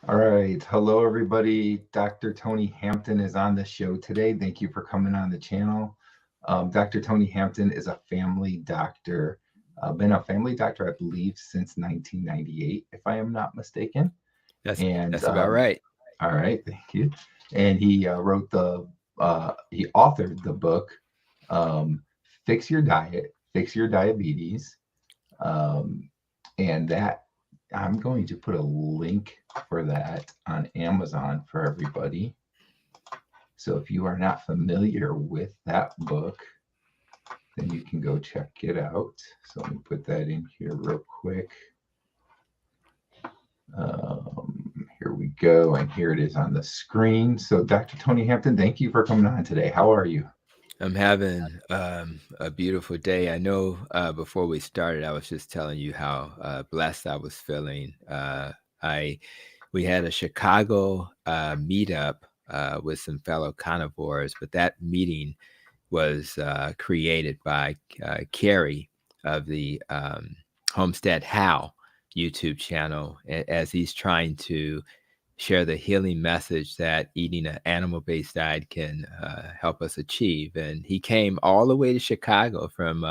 All right. Hello, everybody. Dr. Tony Hampton is on the show today. Thank you for coming on the channel. Dr. Tony Hampton is a family doctor. Been a family doctor, I believe, since 1998, if I am not mistaken. That's And that's about right. all right, thank you. And he he authored the book, um, Fix Your Diet, Fix Your Diabetes. Um, and that I'm going to put a link for that on Amazon for everybody. So if you are not familiar with that book, then you can go check it out. So let me put that in here real quick. Here we go. And here it is on the screen. So Dr. Tony Hampton, thank you for coming on today. How are you? I'm having a beautiful day. I know before we started, I was just telling you how blessed I was feeling. I We had a Chicago meetup with some fellow carnivores, but that meeting was created by Carrie of the Homestead How YouTube channel, as he's trying to share the healing message that eating an animal-based diet can help us achieve. And he came all the way to Chicago from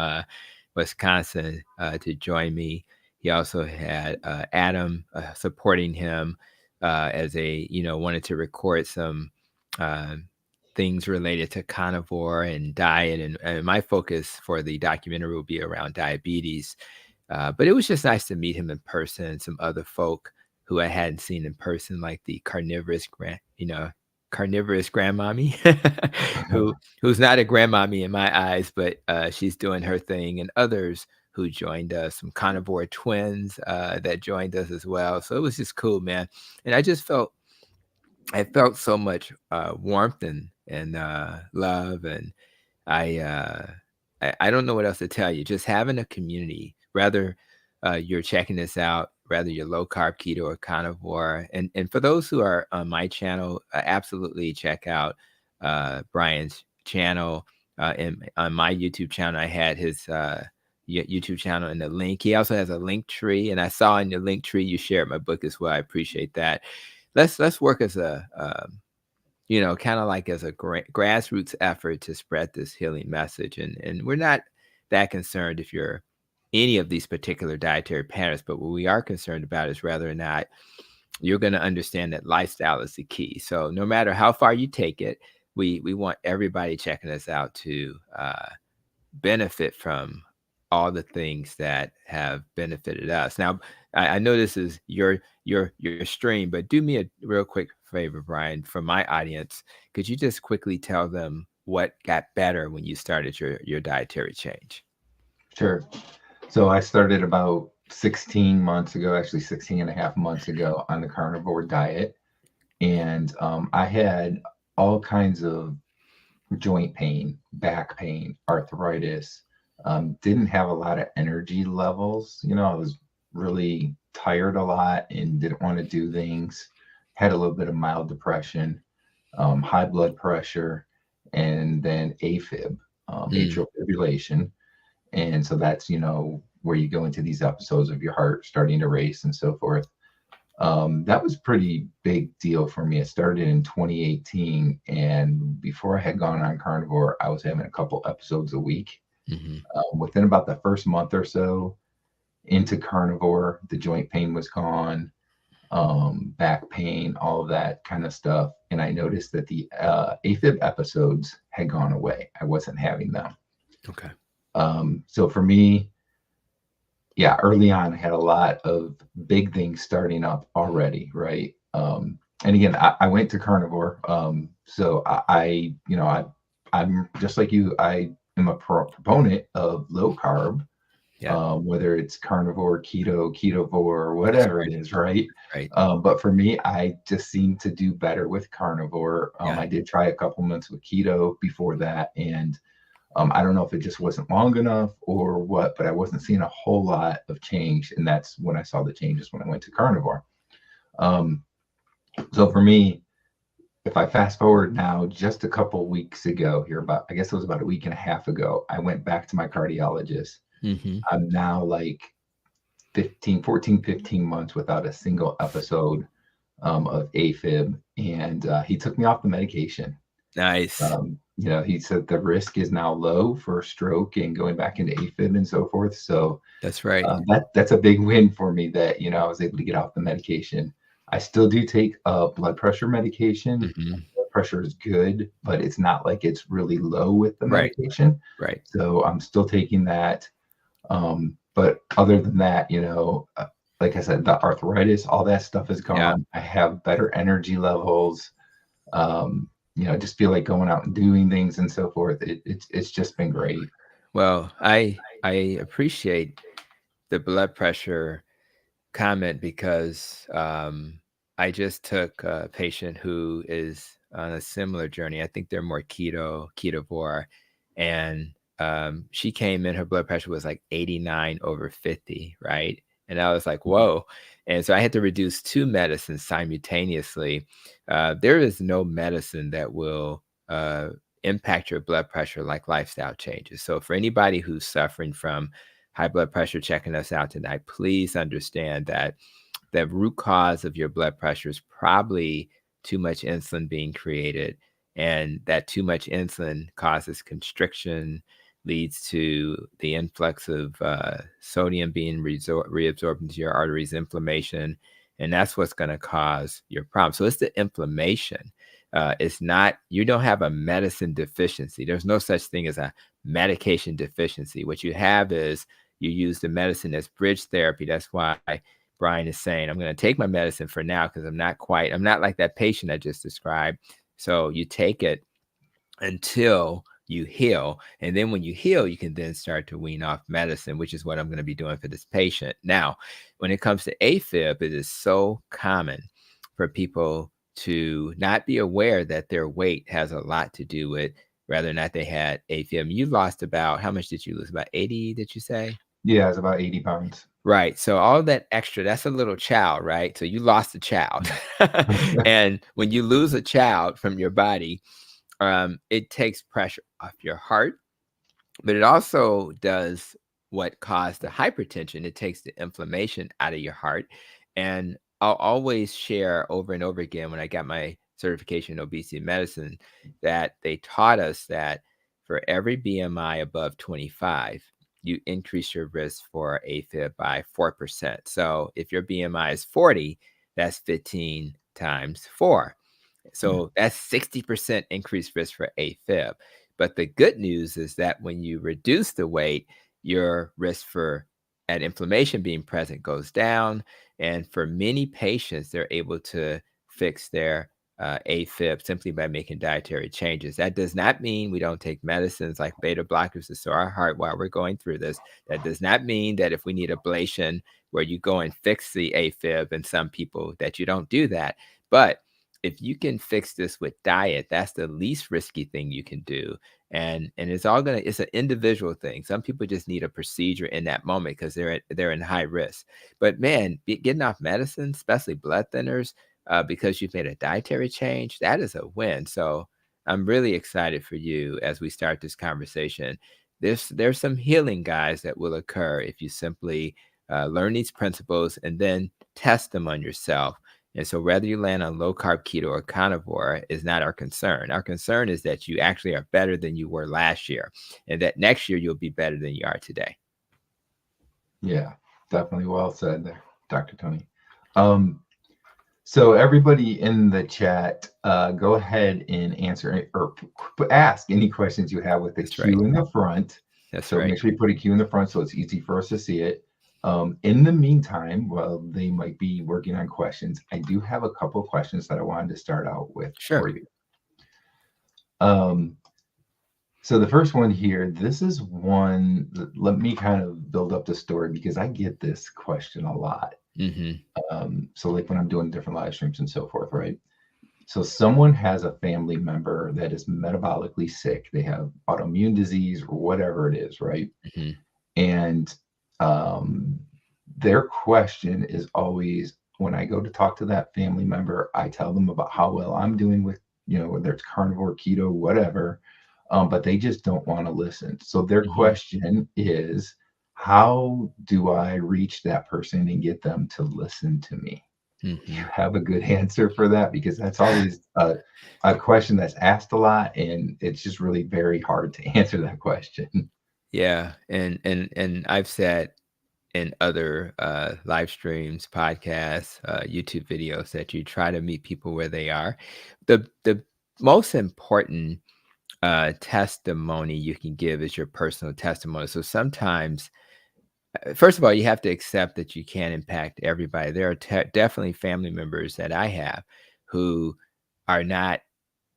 Wisconsin to join me. He also had Adam supporting him as wanted to record some uh, things related to carnivore and diet. And my focus for the documentary will be around diabetes. But it was just nice to meet him in person, some other folk who I hadn't seen in person, like the carnivorous grandmommy, who's not a grandmommy in my eyes, but she's doing her thing, and others who joined us, some carnivore twins that joined us as well. So it was just cool, man. And I felt so much warmth and love, and I, uh, I don't know what else to tell you. Just having a community, whether you're checking this out, whether you're low carb, keto, or carnivore, and for those who are on my channel, absolutely check out Brian's channel. And on my YouTube channel, I had his YouTube channel in the link. He also has a Linktree, and I saw in your Linktree you shared my book as well. I appreciate that. Let's work as a kind of like as a grassroots effort to spread this healing message. And we're not that concerned if you're any of these particular dietary patterns, but what we are concerned about is whether or not you're going to understand that lifestyle is the key. So no matter how far you take it, we want everybody checking us out to benefit from all the things that have benefited us. Now, I know this is your stream, but do me a real quick favor, Brian, for my audience. Could you just quickly tell them what got better when you started your dietary change? Sure. So I started about 16 months ago, actually 16 and a half months ago on the carnivore diet. And I had all kinds of joint pain, back pain, arthritis, didn't have a lot of energy levels. I was really tired a lot and didn't want to do things, had a little bit of mild depression, high blood pressure, and then AFib, atrial fibrillation. And so that's, where you go into these episodes of your heart starting to race and so forth. That was a pretty big deal for me. It started in 2018. And before I had gone on carnivore, I was having a couple episodes a week. Within about the first month or so into carnivore, the joint pain was gone, back pain, all of that kind of stuff. And I noticed that the AFib episodes had gone away. I wasn't having them. Okay. So for me, yeah, early on, I had a lot of big things starting up already, right? And again, I went to carnivore. So I'm just like you. I am a proponent of low carb, whether it's carnivore, keto, ketovore, whatever it is, right? Right. But for me, I just seem to do better with carnivore. I did try a couple months with keto before that, and I don't know if it just wasn't long enough or what, but I wasn't seeing a whole lot of change. And that's when I saw the changes when I went to carnivore. So for me, if I fast forward now, just a couple weeks ago here, I guess it was about a week and a half ago, I went back to my cardiologist. I'm now like 15 months without a single episode of Afib, and he took me off the medication. Nice. You know, he said the risk is now low for stroke and going back into Afib and so forth. So That's right. that's a big win for me that, you know, I was able to get off the medication. I still do take blood pressure medication. Mhm. Blood pressure is good, but it's not like it's really low with the Right. medication. Right. So I'm still taking that. But other than that, you know, like I said, the arthritis, all that stuff is Yeah. gone. I have better energy levels. You know, I just feel like going out and doing things and so forth. It's just been great. Well, I appreciate the blood pressure comment because I just took a patient who is on a similar journey. I think they're more ketovore, and she came in. Her blood pressure was like 89/50, right? And I was like, whoa! And so I had to reduce 2 medicines simultaneously. There is no medicine that will impact your blood pressure like lifestyle changes. So for anybody who's suffering from high blood pressure checking us out tonight, please understand that the root cause of your blood pressure is probably too much insulin being created. And that too much insulin causes constriction, leads to the influx of sodium being reabsorbed into your arteries, inflammation. And that's what's going to cause your problem. So it's the inflammation. It's not, you don't have a medicine deficiency. There's no such thing as a medication deficiency. What you have is you use the medicine as bridge therapy. That's why Brian is saying, I'm going to take my medicine for now because I'm not like that patient I just described. So you take it until you heal. And then when you heal, you can then start to wean off medicine, which is what I'm going to be doing for this patient. Now, when it comes to AFib, it is so common for people to not be aware that their weight has a lot to do with whether or not they had AFib. You lost about, how much did you lose? About 80, did you say? Yeah, it's about 80 pounds. Right. So all that extra, that's a little child, right? So you lost a child. And when you lose a child from your body, it takes pressure off your heart, but it also does what caused the hypertension. It takes the inflammation out of your heart. And I'll always share over and over again when I got my certification in obesity medicine that they taught us that for every BMI above 25, you increase your risk for AFib by 4%. So if your BMI is 40, that's 15 times 4. So that's 60% increased risk for AFib. But the good news is that when you reduce the weight, your risk for that inflammation being present goes down. And for many patients, they're able to fix their AFib simply by making dietary changes. That does not mean we don't take medicines like beta blockers to store our heart while we're going through this. That does not mean that if we need ablation where you go and fix the AFib, and some people that you don't do that. But if you can fix this with diet, that's the least risky thing you can do. And it's all it's an individual thing. Some people just need a procedure in that moment because they're in high risk. But man, getting off medicine, especially blood thinners, because you've made a dietary change, that is a win. So I'm really excited for you as we start this conversation. There's some healing, guys, that will occur if you simply learn these principles and then test them on yourself. And so whether you land on low carb, keto, or carnivore is not our concern. Our concern is that you actually are better than you were last year, and that next year you'll be better than you are today. Yeah, definitely well said there, Dr. Tony. So everybody in the chat, go ahead and answer or ask any questions you have with the Q in the front. That's so right. Make sure you put a Q in the front so it's easy for us to see it. In the meantime, while they might be working on questions, I do have a couple of questions that I wanted to start out with for you. So the first one here, this is one, let me kind of build up the story because I get this question a lot. So like when I'm doing different live streams and so forth, right? So someone has a family member that is metabolically sick. They have autoimmune disease or whatever it is, right? And their question is always, when I go to talk to that family member, I tell them about how well I'm doing with, you know, whether it's carnivore, keto, whatever, but they just don't want to listen. So their question is, how do I reach that person and get them to listen to me? you Mhm. have a good answer for that? Because that's always a question that's asked a lot, and it's just really very hard to answer that question. Yeah, and I've said in other live streams, podcasts, YouTube videos that you try to meet people where they are. The most important testimony you can give is your personal testimony. So sometimes, first of all, you have to accept that you can't impact everybody. There are definitely family members that I have who are not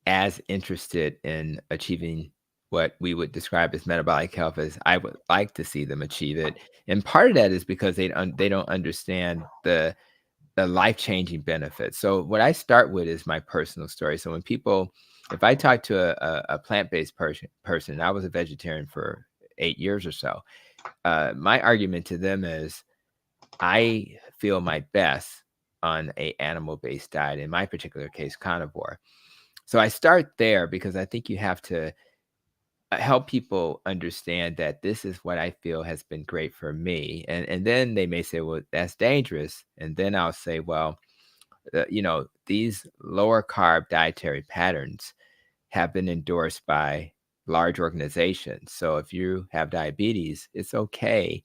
as interested in achieving what we would describe as metabolic health as I would like to see them achieve it. And part of that is because they don't understand the life-changing benefits. So what I start with is my personal story. So when people, if I talk to a plant-based person, I was a vegetarian for 8 years or so. My argument to them is I feel my best on a animal-based diet, in my particular case, carnivore. So I start there because I think you have to help people understand that this is what I feel has been great for me. And then they may say, well, that's dangerous. And then I'll say, well, these lower carb dietary patterns have been endorsed by large organizations. So if you have diabetes, it's okay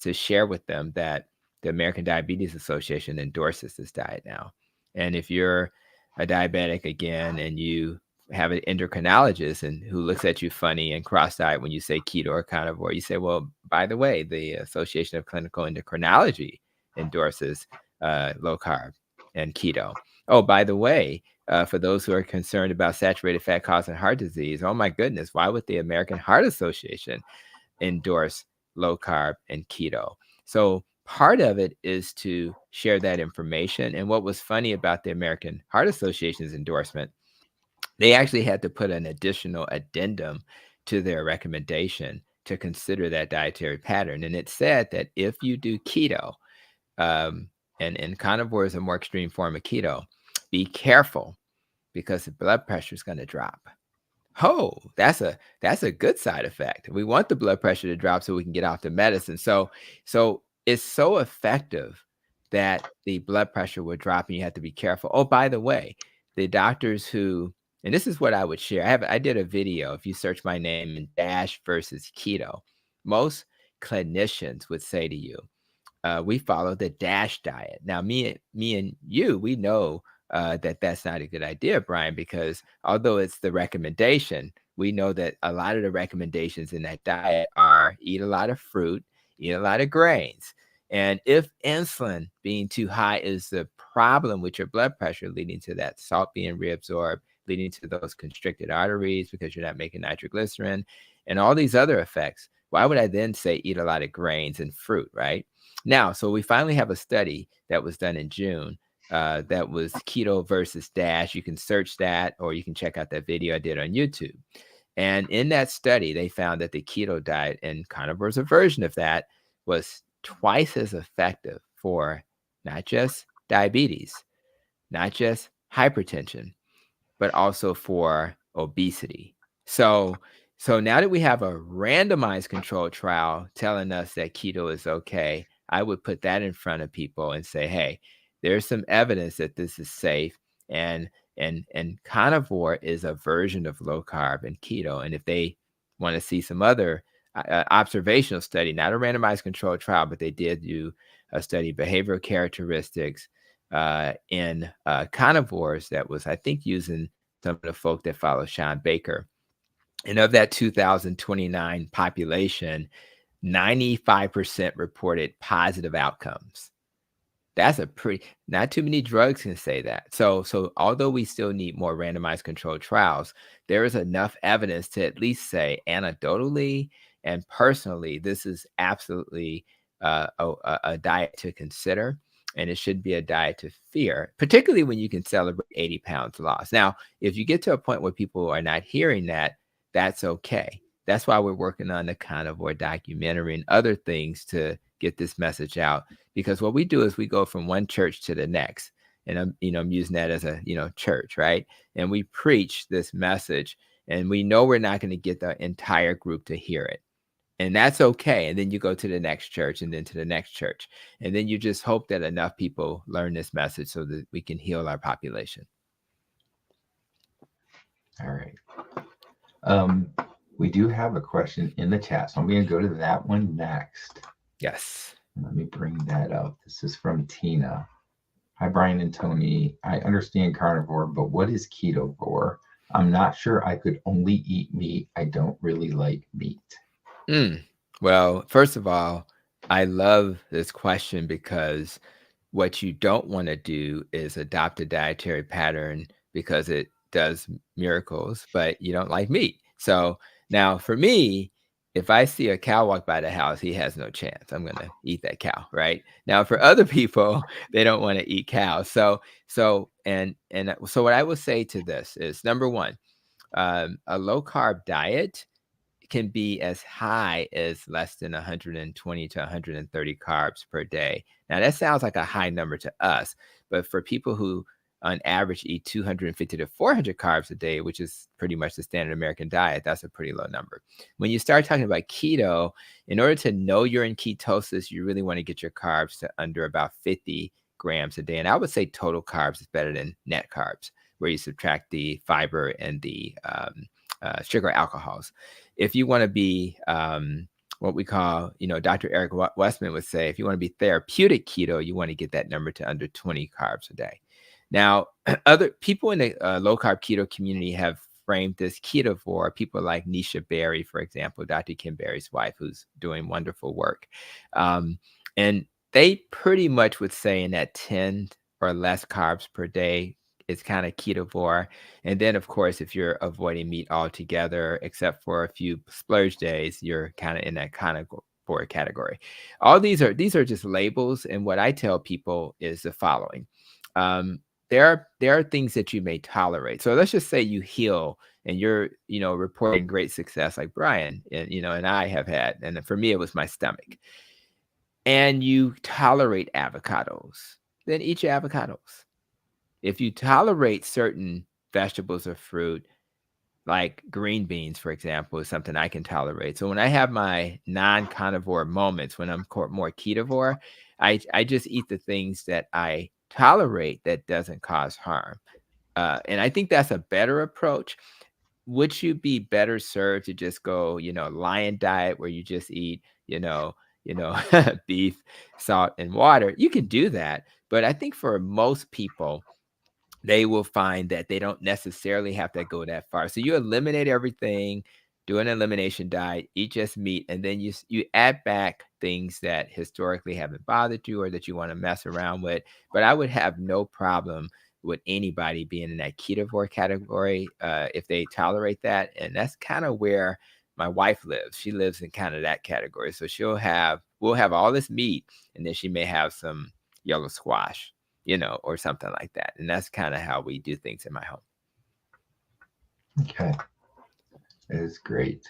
to share with them that the American Diabetes Association endorses this diet now. And if you're a diabetic again and you have an endocrinologist and who looks at you funny and cross-eyed when you say keto or carnivore, you say, well, by the way, the Association of Clinical Endocrinology endorses low carb and keto. Oh, by the way, for those who are concerned about saturated fat causing heart disease, oh my goodness, why would the American Heart Association endorse low carb and keto? So part of it is to share that information. And what was funny about the American Heart Association's endorsement, they actually had to put an additional addendum to their recommendation to consider that dietary pattern. And it said that if you do keto, um, and carnivore is a more extreme form of keto, be careful because the blood pressure is going to drop. Oh, that's a good side effect. We want the blood pressure to drop so we can get off the medicine. So it's so effective that the blood pressure will drop and you have to be careful. Oh, by the way, the doctors who, and this is what I would share. I did a video. If you search my name in DASH versus keto, most clinicians would say to you, we follow the DASH diet. Now, me and you, we know that that's not a good idea, Brian, because although it's the recommendation, we know that a lot of the recommendations in that diet are eat a lot of fruit, eat a lot of grains. And if insulin being too high is the problem with your blood pressure, leading to that salt being reabsorbed, leading to those constricted arteries because you're not making nitroglycerin and all these other effects, why would I then say eat a lot of grains and fruit, right? Now, so we finally have a study that was done in June that was keto versus DASH. You can search that or you can check out that video I did on YouTube. And in that study, they found that the keto diet, and carnivore's a version of that, was twice as effective for not just diabetes, not just hypertension, but also for obesity. So so now that we have a randomized controlled trial telling us that keto is okay, I would put that in front of people and say, hey, there's some evidence that this is safe, and and carnivore is a version of low carb and keto. And if they want to see some other observational study, not a randomized controlled trial, but they did do a study, behavioral characteristics in carnivores that was, I think, using some of the folk that follow Sean Baker. And of that 2029 population, 95% reported positive outcomes. That's a pretty, not too many drugs can say that. So although we still need more randomized controlled trials, there is enough evidence to at least say anecdotally and personally, this is absolutely a diet to consider. And it should be a diet to fear, particularly when you can celebrate 80 pounds lost. Now, if you get to a point where people are not hearing that, that's okay. That's why we're working on the carnivore documentary and other things to get this message out. Because what we do is we go from one church to the next. And I'm using that as a, church, right? And we preach this message, and we know we're not going to get the entire group to hear it. And that's okay. And then you go to the next church and then to the next church. And then you just hope that enough people learn this message so that we can heal our population. All right. We do have a question in the chat, so I'm going to go to that one next. Yes. Let me bring that up. This is from Tina. Hi, Brian and Tony. I understand carnivore, but what is ketovore? I'm not sure I could only eat meat. I don't really like meat. Well, first of all, I love this question because what you don't want to do is adopt a dietary pattern because it does miracles, but you don't like meat. So now for me, if I see a cow walk by the house, he has no chance. I'm going to eat that cow, right? Now for other people, they don't want to eat cows. So what I would say to this is number one, a low carb diet can be as high as less than 120 to 130 carbs per day. Now, that sounds like a high number to us, but for people who on average eat 250 to 400 carbs a day, which is pretty much the standard American diet, that's a pretty low number. When you start talking about keto, in order to know you're in ketosis, you really want to get your carbs to under about 50 grams a day. And I would say total carbs is better than net carbs, where you subtract the fiber and the sugar alcohols. If you want to be what we call, Dr. Eric Westman would say, if you want to be therapeutic keto, you want to get that number to under 20 carbs a day. Now, other people in the low carb keto community have framed this ketovore. People like Nisha Berry, for example, Dr. Kim Berry's wife, who's doing wonderful work. And they pretty much would say in that 10 or less carbs per day, it's kind of ketovore. And then, of course, if you're avoiding meat altogether, except for a few splurge days, you're kind of in that carnivore category. All these are just labels. And what I tell people is the following. There are things that you may tolerate. So let's just say you heal and you're, reporting great success like Brian and I have had. And for me, it was my stomach. And you tolerate avocados, then eat your avocados. If you tolerate certain vegetables or fruit, like green beans, for example, is something I can tolerate. So when I have my non-carnivore moments, when I'm more ketovore, I just eat the things that I tolerate that doesn't cause harm. And I think that's a better approach. Would you be better served to just go, lion diet where you just eat, beef, salt, and water? You can do that. But I think for most people, they will find that they don't necessarily have to go that far. So you eliminate everything, do an elimination diet, eat just meat, and then you add back things that historically haven't bothered you or that you want to mess around with. But I would have no problem with anybody being in that ketovore category if they tolerate that. And that's kind of where my wife lives. She lives in kind of that category. So we'll have all this meat, and then she may have some yellow squash, or something like that. And that's kind of how we do things in my home. Okay. That is great.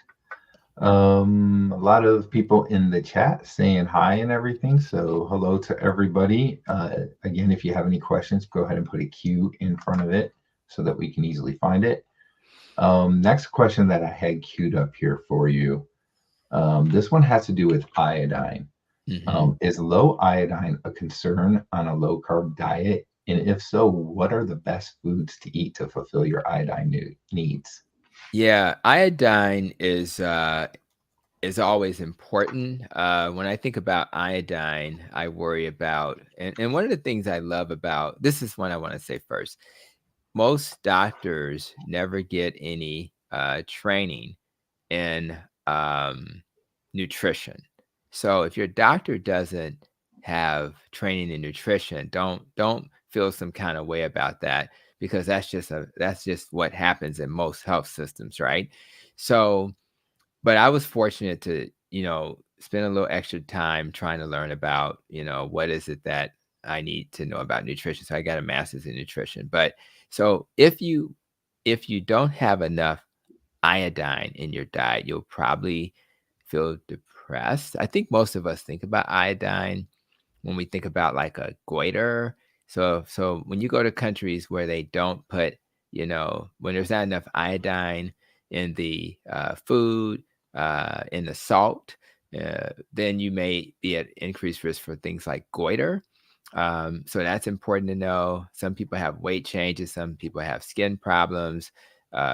A lot of people in the chat saying hi and everything. So hello to everybody. Again, if you have any questions, go ahead and put a Q in front of it so that we can easily find it. Next question that I had queued up here for you. This one has to do with iodine. Mm-hmm. Is low iodine a concern on a low carb diet? And if so, what are the best foods to eat to fulfill your iodine needs? Yeah, iodine is always important. When I think about iodine, I worry about, and one of the things I love about, this is one I want to say first. Most doctors never get any training in nutrition. So if your doctor doesn't have training in nutrition, don't feel some kind of way about that, because that's just what happens in most health systems, right? So, but I was fortunate to, spend a little extra time trying to learn about, what is it that I need to know about nutrition. So I got a master's in nutrition. But so if you don't have enough iodine in your diet, you'll probably feel depressed. I think most of us think about iodine when we think about like a goiter. So when you go to countries where they don't put, when there's not enough iodine in the food, in the salt, then you may be at increased risk for things like goiter. So that's important to know. Some people have weight changes, some people have skin problems,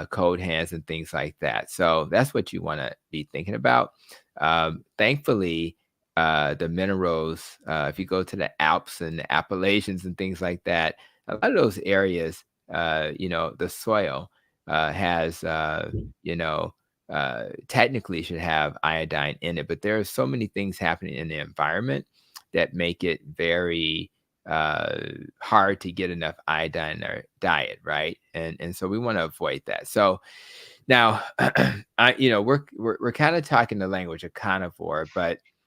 cold hands, and things like that. So that's what you want to be thinking about. Thankfully, the minerals, if you go to the Alps and the Appalachians and things like that, a lot of those areas, the soil has, technically should have iodine in it, but there are so many things happening in the environment that make it very hard to get enough iodine in our diet, right? And so we want to avoid that. So now, we're kind of talking the language of carnivore,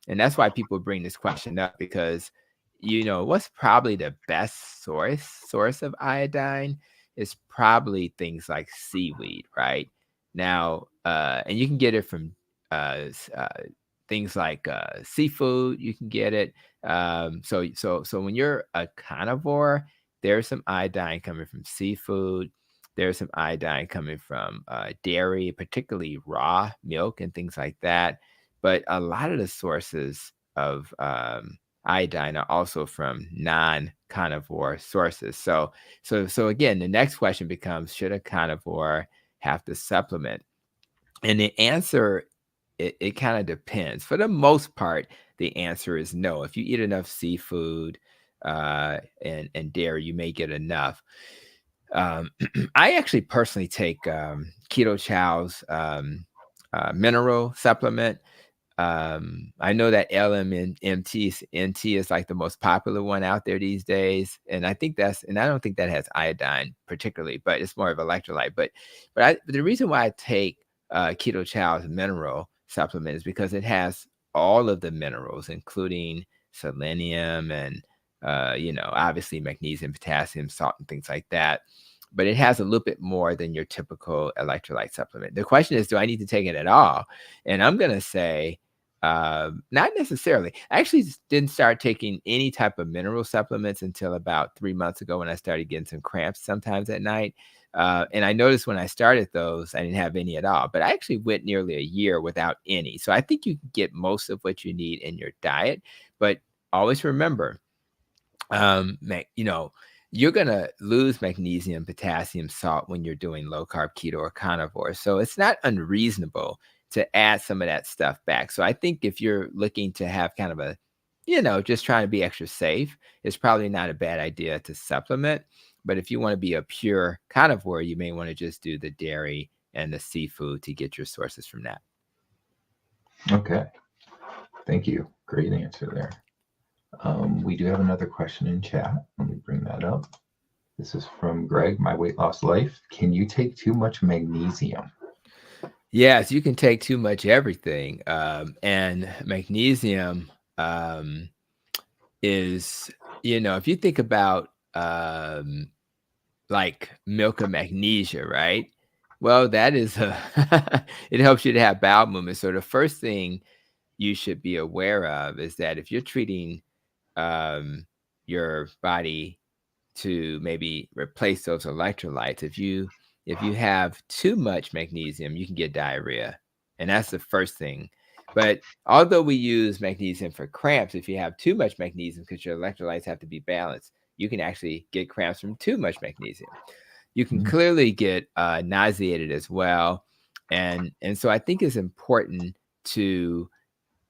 and that's why people bring this question up because what's probably the best source of iodine is probably things like seaweed, right? Now, and you can get it from things like seafood. You can get it. So when you're a carnivore, there's some iodine coming from seafood. There's some iodine coming from dairy, particularly raw milk and things like that. But a lot of the sources of iodine are also from non-carnivore sources. So again, the next question becomes: should a carnivore have to supplement? And the answer, it kind of depends. For the most part, the answer is no. If you eat enough seafood and dairy, you may get enough. I actually personally take Keto Chow's mineral supplement. I know that LMNT is like the most popular one out there these days, and I don't think that has iodine particularly, but it's more of electrolyte. But the reason why I take Keto Chow's mineral supplement is because it has all of the minerals, including selenium and obviously magnesium, potassium, salt, and things like that. But it has a little bit more than your typical electrolyte supplement. The question is, do I need to take it at all? And I'm going to say, not necessarily. I actually didn't start taking any type of mineral supplements until about 3 months ago when I started getting some cramps sometimes at night. And I noticed when I started those, I didn't have any at all. But I actually went nearly a year without any. So I think you can get most of what you need in your diet. But always remember, you're going to lose magnesium, potassium, salt when you're doing low carb, keto, or carnivore. So it's not unreasonable to add some of that stuff back. So I think if you're looking to have kind of a, just trying to be extra safe, it's probably not a bad idea to supplement. But if you want to be a pure carnivore, you may want to just do the dairy and the seafood to get your sources from that. Okay. Thank you. Great answer there. We do have another question in chat. Let me bring that up. This is from Greg, My Weight Loss Life. Can you take too much magnesium? Yes, you can take too much everything. And magnesium is, if you think about like milk of magnesia, right? Well, that is it helps you to have bowel movement. So the first thing you should be aware of is that if you're treating your body to maybe replace those electrolytes, if you have too much magnesium, you can get diarrhea, and that's the first thing. But although we use magnesium for cramps, if you have too much magnesium, because your electrolytes have to be balanced, you can actually get cramps from too much magnesium. You can clearly get nauseated as well, and so I think it's important to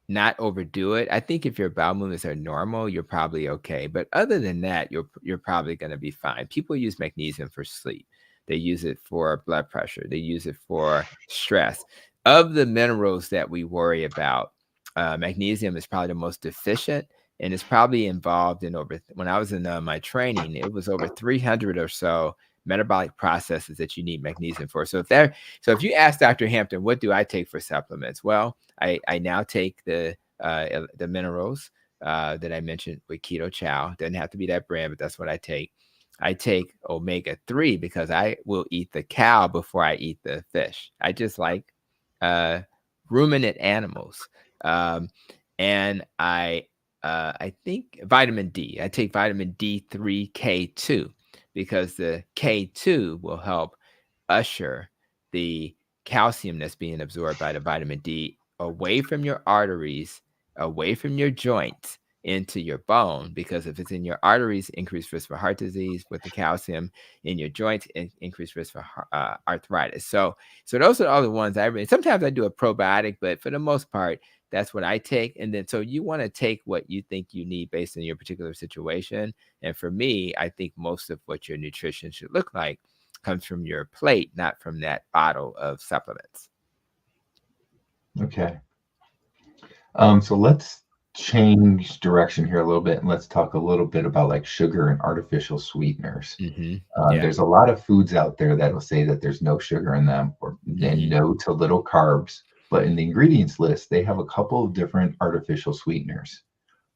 not overdo it. I think if your bowel movements are normal, you're probably okay. But other than that, you're probably going to be fine. People use magnesium for sleep. They use it for blood pressure. They use it for stress. Of the minerals that we worry about, magnesium is probably the most deficient, and it's probably involved in when I was in my training, it was over 300 or so metabolic processes that you need magnesium for. So if you ask Dr. Hampton, what do I take for supplements? Well, I now take the minerals that I mentioned with Keto Chow. Doesn't have to be that brand, but that's what I take. I take omega-3 because I will eat the cow before I eat the fish. I just like ruminant animals. And I think vitamin D. I take vitamin D3 K2 because the K2 will help usher the calcium that's being absorbed by the vitamin D away from your arteries, away from your joints into your bone, because if it's in your arteries, increased risk for heart disease. With the calcium in your joints, increased risk for arthritis. So those are all the ones I read. Sometimes I do a probiotic, but for the most part, that's what I take. And then so you want to take what you think you need based on your particular situation. And for me, I think most of what your nutrition should look like comes from your plate, not from that bottle of supplements. Okay. So let's change direction here a little bit, and let's talk a little bit about like sugar and artificial sweeteners. Yeah. There's a lot of foods out there that will say that there's no sugar in them, or then no to little carbs, but in the ingredients list, they have a couple of different artificial sweeteners.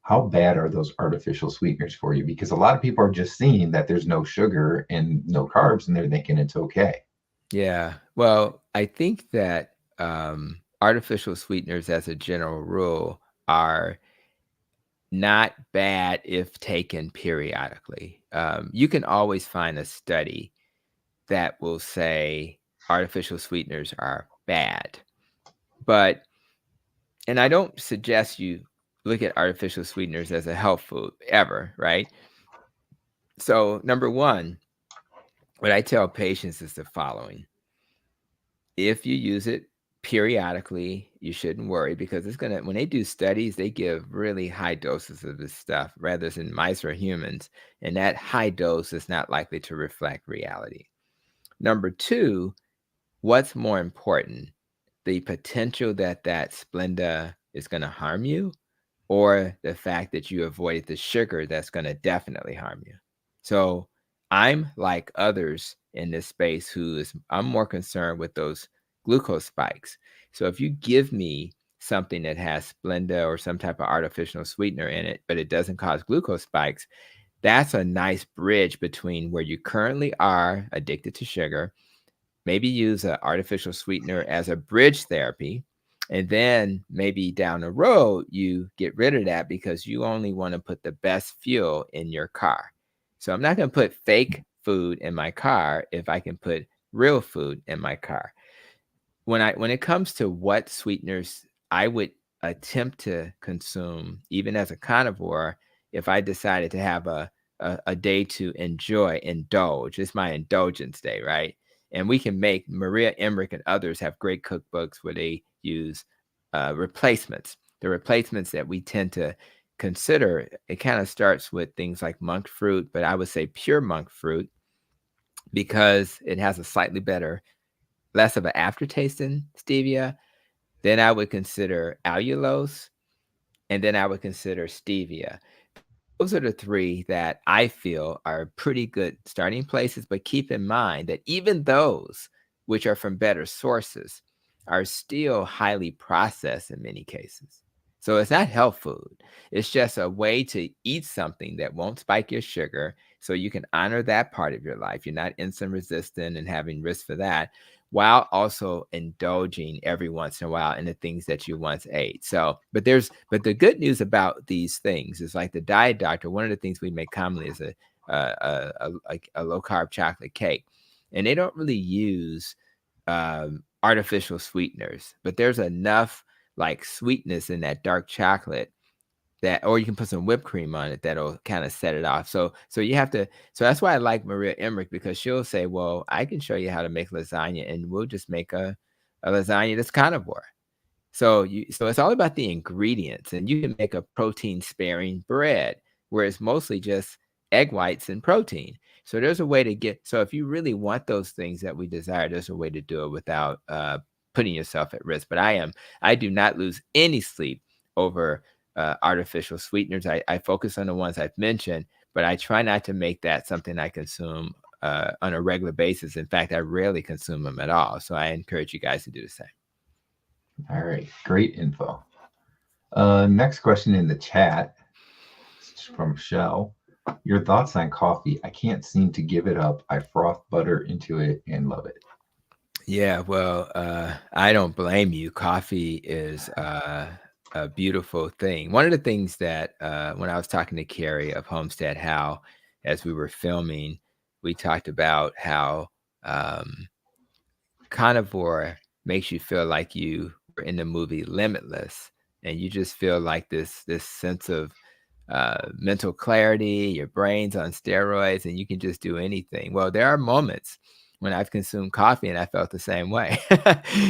How bad are those artificial sweeteners for you? Because a lot of people are just seeing that there's no sugar and no carbs, and they're thinking it's okay. Yeah. Well, I think that artificial sweeteners, as a general rule, are not bad if taken periodically. You can always find a study that will say artificial sweeteners are bad. And I don't suggest you look at artificial sweeteners as a health food ever, right? So number one, what I tell patients is the following. If you use it periodically, you shouldn't worry, because it's going to, when they do studies, they give really high doses of this stuff rather than mice or humans. And that high dose is not likely to reflect reality. Number two, what's more important? The potential that Splenda is going to harm you, or the fact that you avoided the sugar that's going to definitely harm you? So I'm like others in this space I'm more concerned with those glucose spikes. So if you give me something that has Splenda or some type of artificial sweetener in it, but it doesn't cause glucose spikes, that's a nice bridge between where you currently are addicted to sugar. Maybe use an artificial sweetener as a bridge therapy. And then maybe down the road, you get rid of that because you only want to put the best fuel in your car. So I'm not going to put fake food in my car if I can put real food in my car. When it comes to what sweeteners I would attempt to consume, even as a carnivore, if I decided to have a day to indulge, it's my indulgence day, right? And we can make, Maria Emmerich and others have great cookbooks where they use replacements. The replacements that we tend to consider, it kind of starts with things like monk fruit, but I would say pure monk fruit, because it has a slightly better, less of an aftertaste than stevia. Then I would consider allulose, and then I would consider stevia. Those are the three that I feel are pretty good starting places, but keep in mind that even those, which are from better sources, are still highly processed in many cases. So it's not health food. It's just a way to eat something that won't spike your sugar, so you can honor that part of your life. You're not insulin resistant and having risk for that, while also indulging every once in a while in the things that you once ate. So, but the good news about these things is, like the diet doctor, one of the things we make commonly is a low carb chocolate cake, and they don't really use artificial sweeteners, but there's enough like sweetness in that dark chocolate that, or you can put some whipped cream on it that'll kind of set it off. So you have to, so that's why I like Maria Emmerich, because she'll say, well, I can show you how to make lasagna, and we'll just make a lasagna that's carnivore. So it's all about the ingredients, and you can make a protein sparing bread where it's mostly just egg whites and protein. So there's a way to get, so if you really want those things that we desire, there's a way to do it without putting yourself at risk. But I do not lose any sleep over artificial sweeteners. I focus on the ones I've mentioned, but I try not to make that something I consume on a regular basis. In fact, I rarely consume them at all. So I encourage you guys to do the same. All right, great info. Next question in the chat from Shell. Your thoughts on coffee? I can't seem to give it up. I froth butter into it and love it. Yeah, well, I don't blame you. Coffee is a beautiful thing. One of the things that when I was talking to Carrie of Homestead How, as we were filming, we talked about how carnivore makes you feel like you in the movie Limitless, and you just feel like this sense of mental clarity, your brain's on steroids, and you can just do anything. Well, there are moments when I've consumed coffee and I felt the same way.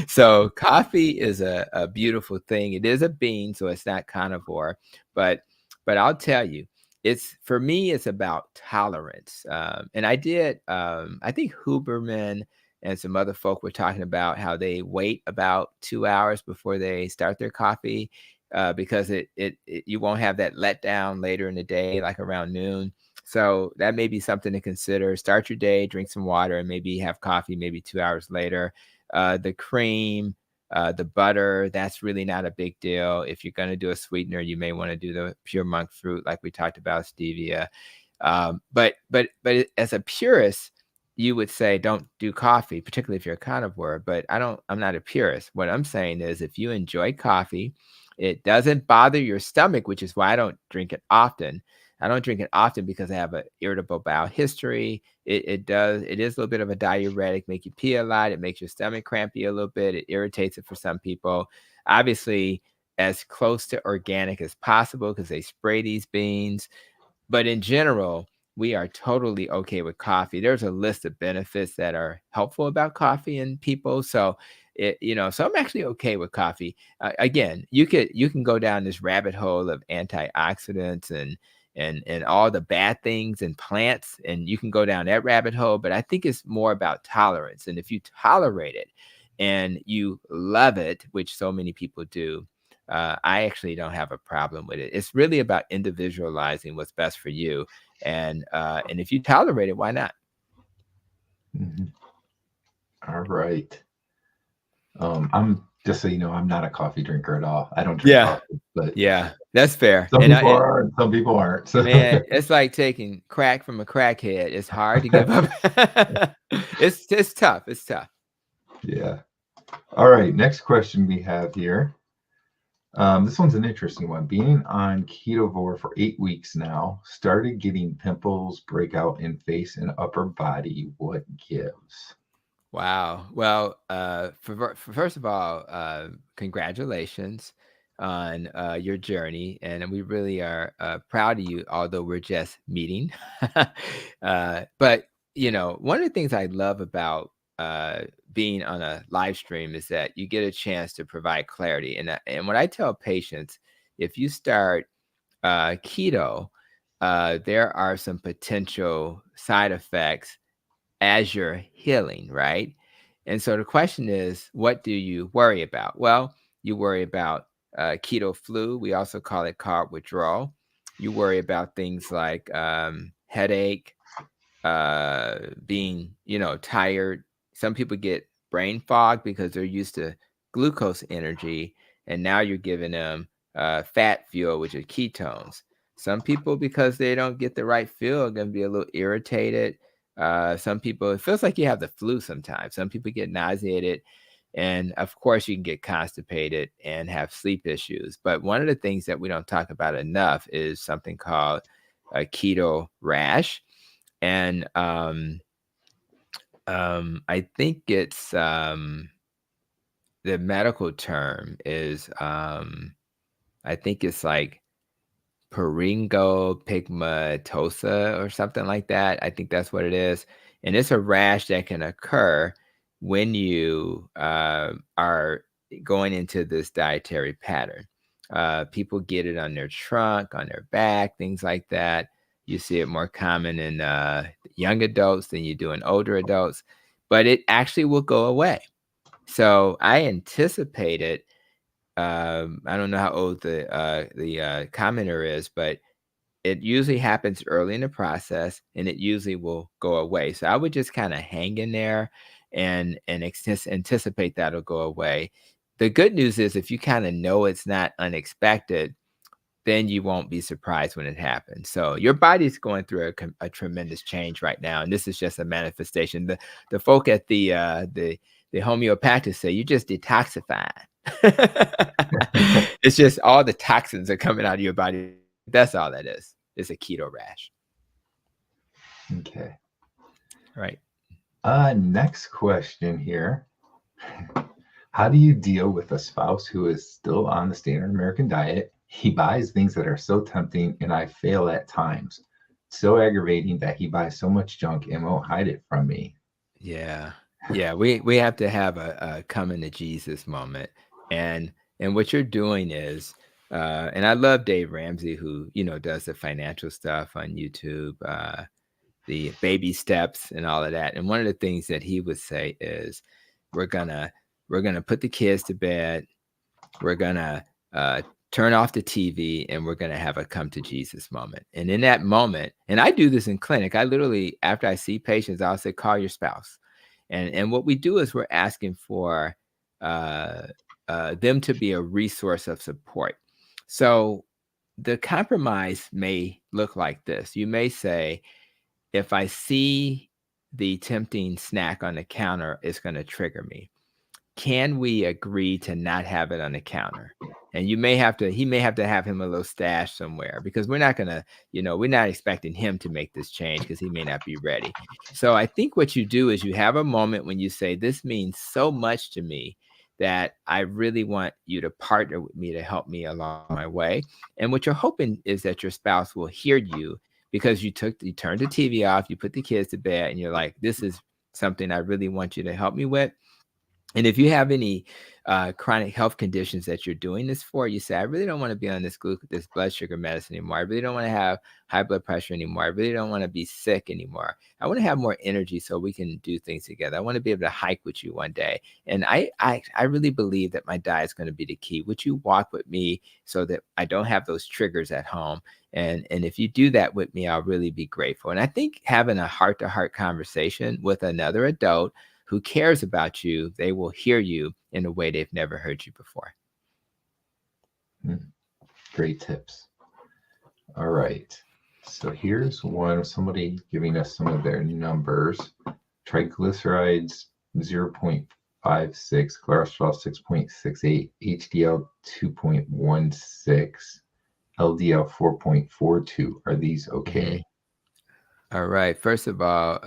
So coffee is a beautiful thing. It is a bean, so it's not carnivore, but I'll tell you, it's for me, it's about tolerance. And I did, I think Huberman and some other folk were talking about how they wait about 2 hours before they start their coffee, because you won't have that letdown later in the day, like around noon. So that may be something to consider. Start your day, drink some water, and maybe have coffee maybe 2 hours later. The cream, the butter, that's really not a big deal. If you're going to do a sweetener, you may want to do the pure monk fruit, like we talked about, stevia. But as a purist, you would say don't do coffee, particularly if you're a carnivore. But I'm not a purist. What I'm saying is, if you enjoy coffee, it doesn't bother your stomach, which is why I don't drink it often. I don't drink it often because I have an irritable bowel history. It is a little bit of a diuretic, make you pee a lot. It makes your stomach crampy a little bit. It irritates it for some people. Obviously, as close to organic as possible, because they spray these beans. But in general, we are totally okay with coffee. There's a list of benefits that are helpful about coffee in people. So so I'm actually okay with coffee. Again, you can go down this rabbit hole of antioxidants and all the bad things in plants, and you can go down that rabbit hole. But I think it's more about tolerance. And if you tolerate it and you love it, which so many people do, I actually don't have a problem with it. It's really about individualizing what's best for you. And if you tolerate it, why not? Mhm. All right. I'm just so you know, I'm not a coffee drinker at all. I don't drink coffee, but Yeah, that's fair. some people are and some people aren't. So Man, it's like taking crack from a crackhead. It's hard to give up. It's tough. It's tough. yeah. All right. Next question we have here. This one's an interesting one. Being on ketovore for 8 weeks now, started getting pimples, breakout in face and upper body. What gives? Wow. Well, first of all, congratulations on your journey, and we really are proud of you. Although we're just meeting, but one of the things I love about being on a live stream is that you get a chance to provide clarity. And what I tell patients, if you start keto, there are some potential side effects as you're healing, right? And so the question is, what do you worry about? Well, you worry about keto flu. We also call it carb withdrawal. You worry about things like headache, being, tired. Some people get brain fog because they're used to glucose energy, and now you're giving them fat fuel, which are ketones. Some people, because they don't get the right fuel, are going to be a little irritated. Some people, it feels like you have the flu sometimes. Some people get nauseated. And of course, you can get constipated and have sleep issues. But one of the things that we don't talk about enough is something called a keto rash. And I think it's the medical term is I think it's like pharyngopygmatosa or something like that. I think that's what it is. And it's a rash that can occur when you are going into this dietary pattern. People get it on their trunk, on their back, things like that. You see it more common in young adults than you do in older adults, but it actually will go away. So I anticipated, I don't know how old the commenter is, but it usually happens early in the process, and it usually will go away. So I would just kind of hang in there and anticipate that'll go away. The good news is, if you kind of know it's not unexpected, then you won't be surprised when it happens. So your body's going through a tremendous change right now, and this is just a manifestation. The folk at the homeopathic say you just detoxify. It's just all the toxins are coming out of your body. That's all that is. It's a keto rash. Okay. Right. Next question here. How do you deal with a spouse who is still on the standard American diet? He buys things that are so tempting and I fail at times. So aggravating that he buys so much junk and won't hide it from me. Yeah. Yeah, we have to have a coming to Jesus moment. And what you're doing is, and I love Dave Ramsey, who, does the financial stuff on YouTube, the baby steps and all of that. And one of the things that he would say is, we're gonna put the kids to bed. We're gonna turn off the TV, and we're gonna have a come to Jesus moment. And in that moment, and I do this in clinic, I literally, after I see patients, I'll say, call your spouse. And what we do is we're asking for uh, them to be a resource of support. So the compromise may look like this. You may say, if I see the tempting snack on the counter, it's going to trigger me. Can we agree to not have it on the counter? And he may have to have him a little stash somewhere, because we're not going to, we're not expecting him to make this change because he may not be ready. So I think what you do is you have a moment when you say, this means so much to me that I really want you to partner with me to help me along my way. And what you're hoping is that your spouse will hear you, because you turned the TV off, you put the kids to bed, and you're like, this is something I really want you to help me with. And if you have any chronic health conditions that you're doing this for, you say, I really don't want to be on this blood sugar medicine anymore. I really don't want to have high blood pressure anymore. I really don't want to be sick anymore. I want to have more energy so we can do things together. I want to be able to hike with you one day. And I really believe that my diet is going to be the key. Would you walk with me so that I don't have those triggers at home? And if you do that with me, I'll really be grateful. And I think having a heart-to-heart conversation with another adult who cares about you, they will hear you in a way they've never heard you before. Great tips. All right. So here's somebody giving us some of their numbers. Triglycerides 0.56, cholesterol 6.68, HDL 2.16, LDL 4.42. Are these okay? All right. First of all,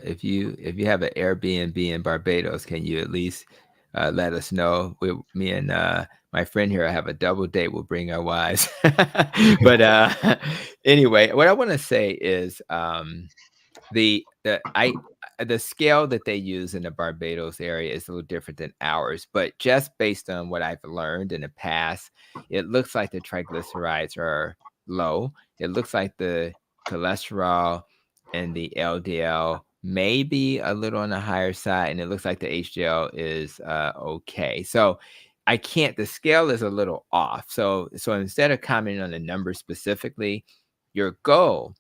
if you have an Airbnb in Barbados, can you at least let us know? Me and my friend here, I have a double date. We'll bring our wives. But anyway, what I want to say is the scale that they use in the Barbados area is a little different than ours. But just based on what I've learned in the past, it looks like the triglycerides are low. It looks like the cholesterol and the LDL may be a little on the higher side, and it looks like the HDL is okay. So the scale is a little off. So instead of commenting on the numbers specifically, your goal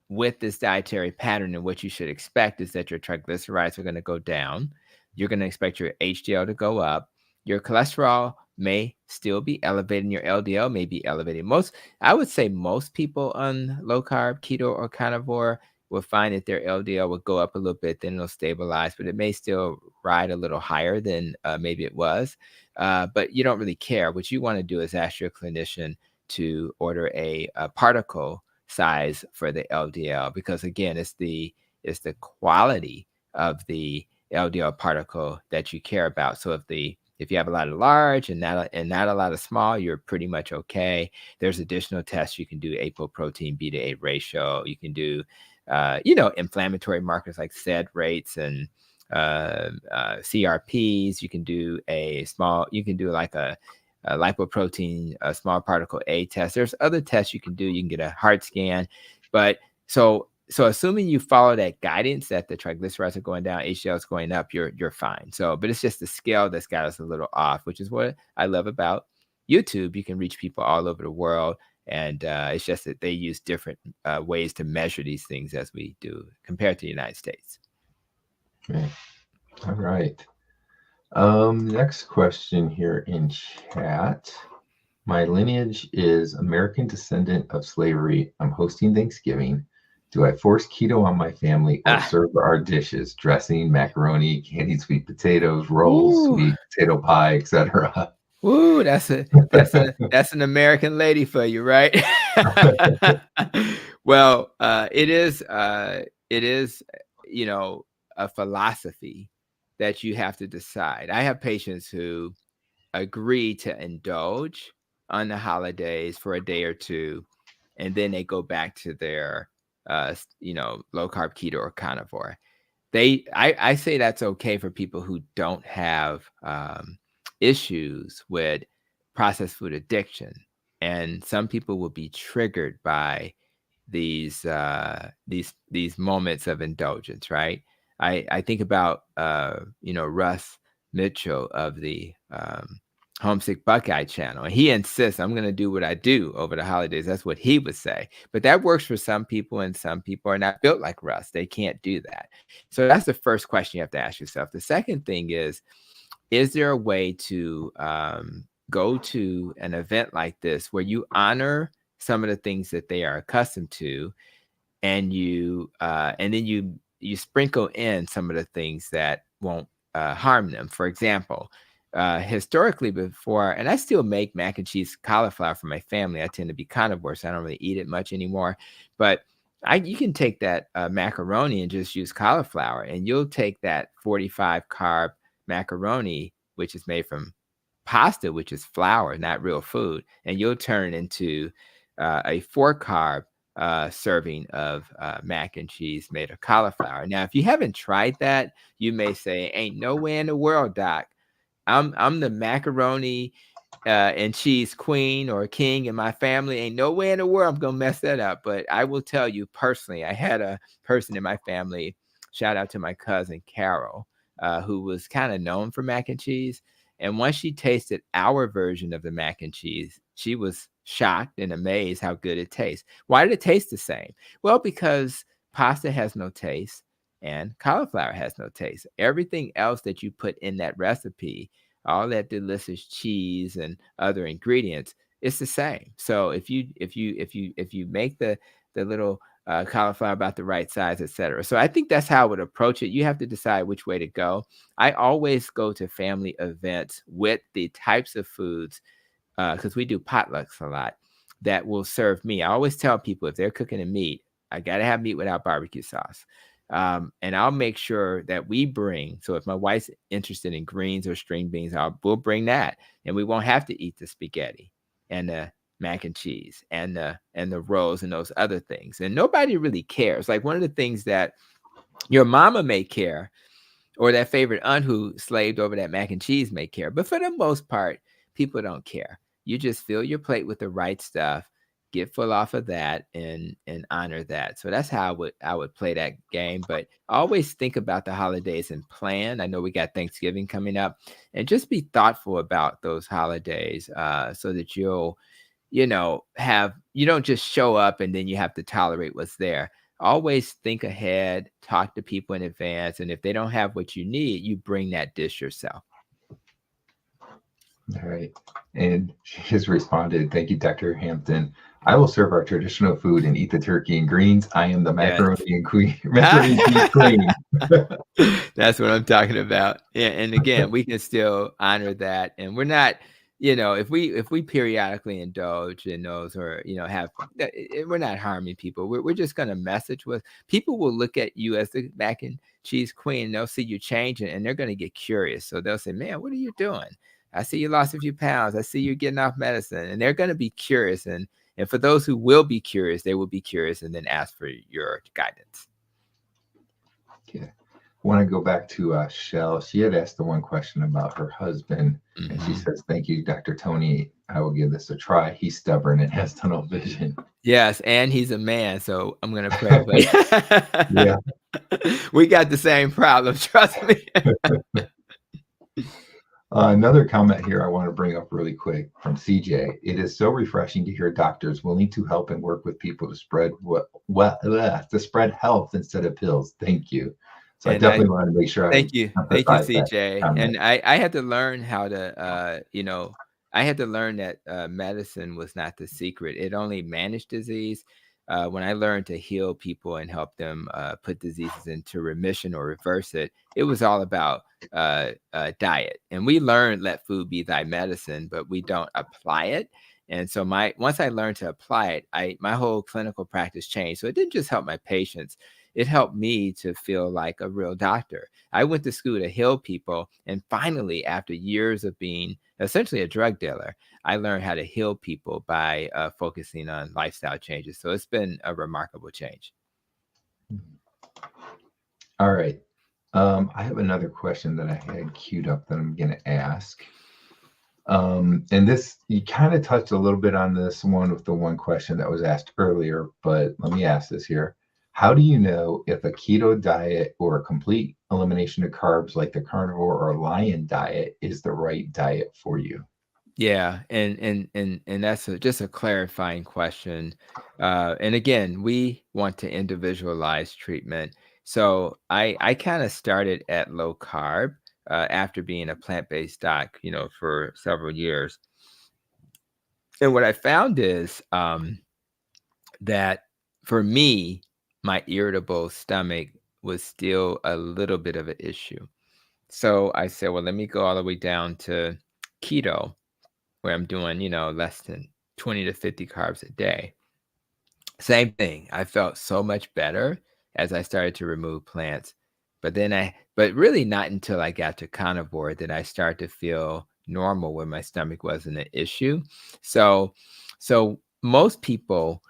with this dietary pattern and what you should expect is that your triglycerides are going to go down. You're going to expect your HDL to go up. Your cholesterol may still be elevated, and your LDL may be elevated. I would say most people on low carb, keto, or carnivore will find that their LDL will go up a little bit, then it'll stabilize, but it may still ride a little higher than maybe it was. But you don't really care. What you want to do is ask your clinician to order a particle size for the LDL, because again, it's the quality of the LDL particle that you care about. So if you have a lot of large and not a lot of small, you're pretty much okay. There's additional tests you can do: apoprotein beta 8 ratio. You can do inflammatory markers like SED rates and CRPs. You can do like a lipoprotein, a small particle A test. There's other tests you can do. You can get a heart scan. But so assuming you follow that guidance, that the triglycerides are going down, HDL is going up, you're fine. But it's just the scale that's got us a little off, which is what I love about YouTube. You can reach people all over the world. And it's just that they use different ways to measure these things as we do compared to the United States. Okay. All right. Next question here in chat. My lineage is American descendant of slavery. I'm hosting Thanksgiving. Do I force keto on my family or serve our dishes? Dressing, macaroni, candied sweet potatoes, rolls, sweet potato pie, etc. Woo, that's an American lady for you, right? Well, it is a philosophy that you have to decide. I have patients who agree to indulge on the holidays for a day or two, and then they go back to their, low carb, keto, or carnivore. I say that's okay for people who don't have issues with processed food addiction, and some people will be triggered by these moments of indulgence, right? I think about Russ Mitchell of the Homesick Buckeye channel, and he insists I'm going to do what I do over the holidays. That's what he would say. But that works for some people, and some people are not built like Russ. They can't do that. So that's the first question you have to ask yourself. The second thing is there a way to go to an event like this where you honor some of the things that they are accustomed to, and then you sprinkle in some of the things that won't harm them? For example, historically before, and I still make mac and cheese cauliflower for my family. I tend to be carnivore, so I don't really eat it much anymore. But you can take that macaroni and just use cauliflower, and you'll take that 45 carb macaroni, which is made from pasta, which is flour, not real food, and you'll turn it into a 4 carb serving of mac and cheese made of cauliflower. Now, if you haven't tried that, you may say, "Ain't no way in the world, Doc. I'm the macaroni and cheese queen or king in my family. Ain't no way in the world I'm gonna mess that up." But I will tell you personally, I had a person in my family, shout out to my cousin Carol, who was kind of known for mac and cheese. And once she tasted our version of the mac and cheese, she was shocked and amazed how good it tastes. Why did it taste the same? Well, because pasta has no taste and cauliflower has no taste. Everything else that you put in that recipe, all that delicious cheese and other ingredients, it's the same. So if you make the little cauliflower about the right size, etc. So I think that's how I would approach it. You have to decide which way to go. I always go to family events with the types of foods, because we do potlucks a lot, that will serve me. I always tell people, if they're cooking a meat, I got to have meat without barbecue sauce. And I'll make sure that we bring, so if my wife's interested in greens or string beans, we'll bring that, and we won't have to eat the spaghetti and the mac and cheese and the rolls and those other things. And nobody really cares. Like, one of the things that your mama may care, or that favorite aunt who slaved over that mac and cheese may care, but for the most part, people don't care. You just fill your plate with the right stuff, get full off of that, and honor that. So that's how I would play that game. But always think about the holidays and plan. I know we got Thanksgiving coming up, and just be thoughtful about those holidays, so that you don't just show up and then you have to tolerate what's there. Always think ahead, talk to people in advance, and if they don't have what you need, you bring that dish yourself. All right. And she has responded, "Thank you, Dr. Hampton. I will serve our traditional food and eat the turkey and greens. I am the macaroni and macaroni and cheese queen." That's what I'm talking about. Yeah, and again, we can still honor that, and we're not, if we periodically indulge in those, or we're not harming people. We're just going to message with people. Will look at you as the mac and cheese queen, and they'll see you changing, and they're going to get curious. So they'll say, "Man, what are you doing? I see you lost a few pounds. I see you're getting off medicine." And they're going to be curious. And for those who will be curious, they will be curious and then ask for your guidance. Okay. I want to go back to Shell. She had asked the one question about her husband, and she says, "Thank you, Dr. Tony. I will give this a try. He's stubborn and has tunnel vision." Yes, and he's a man, so I'm going to pray. But yeah. We got the same problem, trust me. Another comment here I want to bring up really quick from CJ. "It is so refreshing to hear doctors willing to help and work with people to spread to spread health instead of pills. Thank you." So I definitely want to make sure. Thank you, CJ. And I had to learn how to, I had to learn that medicine was not the secret. It only managed disease. When I learned to heal people and help them put diseases into remission or reverse it, it was all about diet. And we learned, let food be thy medicine, but we don't apply it. And so once I learned to apply it, my whole clinical practice changed. So it didn't just help my patients, it helped me to feel like a real doctor. I went to school to heal people, and finally, after years of being essentially a drug dealer, I learned how to heal people by focusing on lifestyle changes. So it's been a remarkable change. All right. I have another question that I had queued up that I'm going to ask. And this, you kind of touched a little bit on this one with the one question that was asked earlier, but let me ask this here. How do you know if a keto diet or a complete elimination of carbs like the carnivore or lion diet is the right diet for you? Yeah, and that's just a clarifying question. And again, we want to individualize treatment. So I kind of started at low carb after being a plant-based doc, for several years. And what I found is that for me, my irritable stomach was still a little bit of an issue. So I said, well, let me go all the way down to keto, where I'm doing, less than 20 to 50 carbs a day. Same thing. I felt so much better as I started to remove plants. But really not until I got to carnivore did I start to feel normal when my stomach wasn't an issue. So most people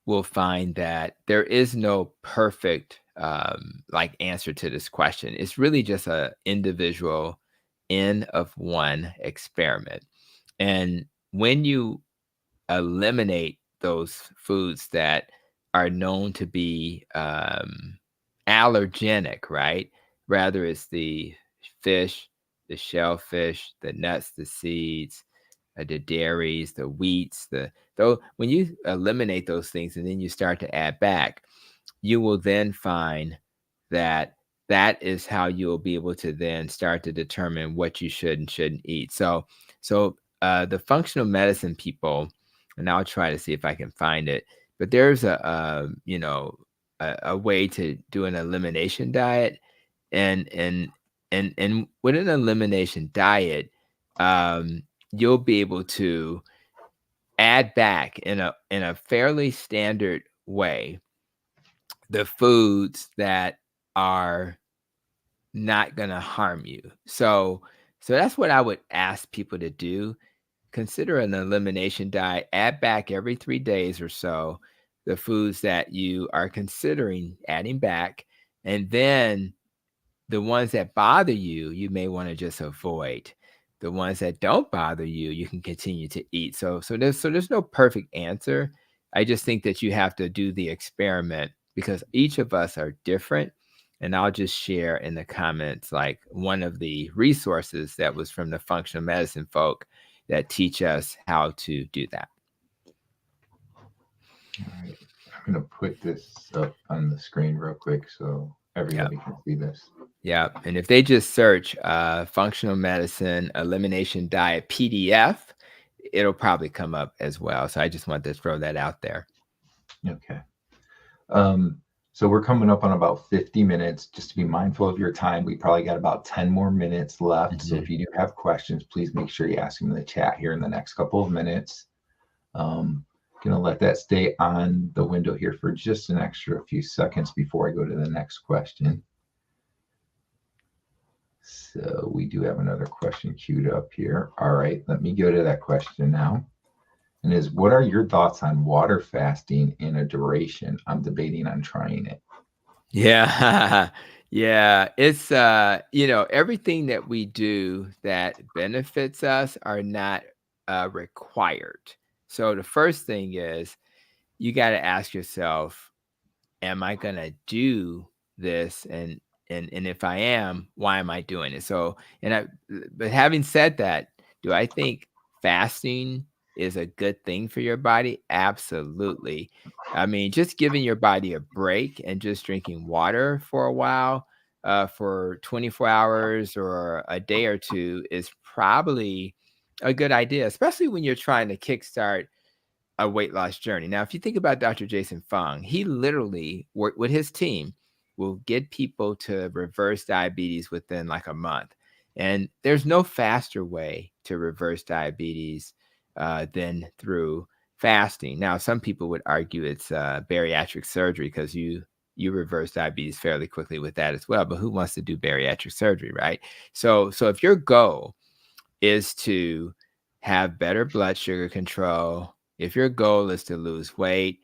will find that there is no perfect answer to this question. It's really just a individual N of one experiment. And when you eliminate those foods that are known to be allergenic, right? Rather it's the fish, the shellfish, the nuts, the seeds, the dairies, the wheats, though when you eliminate those things and then you start to add back, you will then find that that is how you'll be able to then start to determine what you should and shouldn't eat. So the functional medicine people, and I'll try to see if I can find it, but there's a way to do an elimination diet, and with an elimination diet, you'll be able to add back in a fairly standard way the foods that are not going to harm you. So that's what I would ask people to do. Consider an elimination diet. Add back every 3 days or so the foods that you are considering adding back, and then the ones that bother you, you may want to just avoid. The ones that don't bother you, you can continue to eat. So there's no perfect answer. I just think that you have to do the experiment because each of us are different. And I'll just share in the comments like one of the resources that was from the functional medicine folk that teach us how to do that. All right. I'm going to put this up on the screen real quick so everybody can see this. Yeah. And if they just search functional medicine elimination diet PDF, it'll probably come up as well. So I just want to throw that out there. Okay. So we're coming up on about 50 minutes. Just to be mindful of your time, we probably got about 10 more minutes left. Mm-hmm. So if you do have questions, please make sure you ask them in the chat here in the next couple of minutes. Going to let that stay on the window here for just an extra few seconds before I go to the next question. So we do have another question queued up here. All right, let me go to that question now. And is, what are your thoughts on water fasting in a duration? I'm debating on trying it. Yeah. Yeah. It's, everything that we do that benefits us are not required. So the first thing is you got to ask yourself, am I going to do this? And if I am, why am I doing it? So, but having said that, do I think fasting is a good thing for your body? Absolutely. I mean, just giving your body a break and just drinking water for a while, for 24 hours or a day or two is probably a good idea, especially when you're trying to kickstart a weight loss journey. Now, if you think about Dr. Jason Fung, he literally worked with his team, will get people to reverse diabetes within like a month. And there's no faster way to reverse diabetes than through fasting. Now, some people would argue it's bariatric surgery because you you reverse diabetes fairly quickly with that as well. But who wants to do bariatric surgery, right? So if your goal is to have better blood sugar control, if your goal is to lose weight,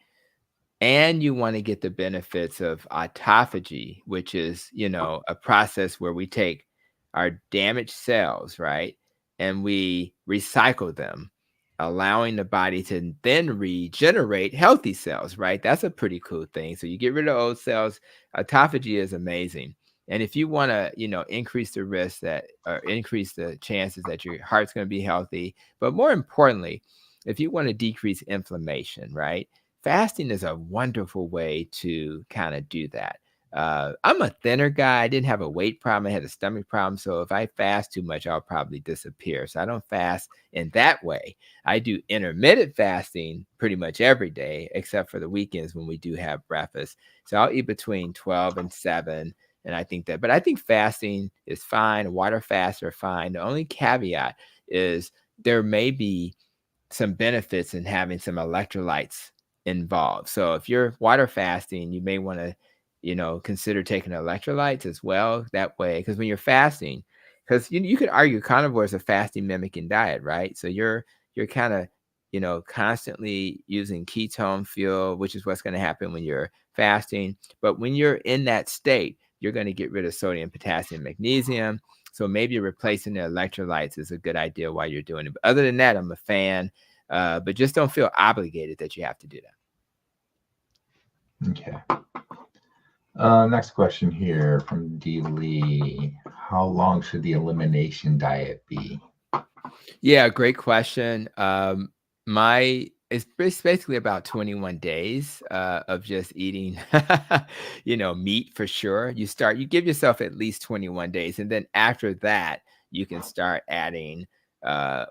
and you want to get the benefits of autophagy, which is, a process where we take our damaged cells, right, and we recycle them, allowing the body to then regenerate healthy cells, right? That's a pretty cool thing. So you get rid of old cells. Autophagy is amazing. And if you want to, increase the risk or increase the chances that your heart's going to be healthy, but more importantly, if you want to decrease inflammation, right? Fasting is a wonderful way to kind of do that. I'm a thinner guy. I didn't have a weight problem. I had a stomach problem. So if I fast too much, I'll probably disappear. So I don't fast in that way. I do intermittent fasting pretty much every day, except for the weekends when we do have breakfast. So I'll eat between 12 and 7. And I think fasting is fine. Water fasts are fine. The only caveat is there may be some benefits in having some electrolytes involved. So if you're water fasting, you may want to, consider taking electrolytes as well that way. Because when you're fasting, because you could argue carnivore is a fasting mimicking diet, right? So you're kind of, constantly using ketone fuel, which is what's going to happen when you're fasting. But when you're in that state, you're going to get rid of sodium, potassium, magnesium. So maybe replacing the electrolytes is a good idea while you're doing it. But other than that, I'm a fan. But just don't feel obligated that you have to do that. Okay. Next question here from D. Lee. How long should the elimination diet be? Yeah, great question. It's basically about 21 days of just eating, meat for sure. You give yourself at least 21 days. And then after that, you can start adding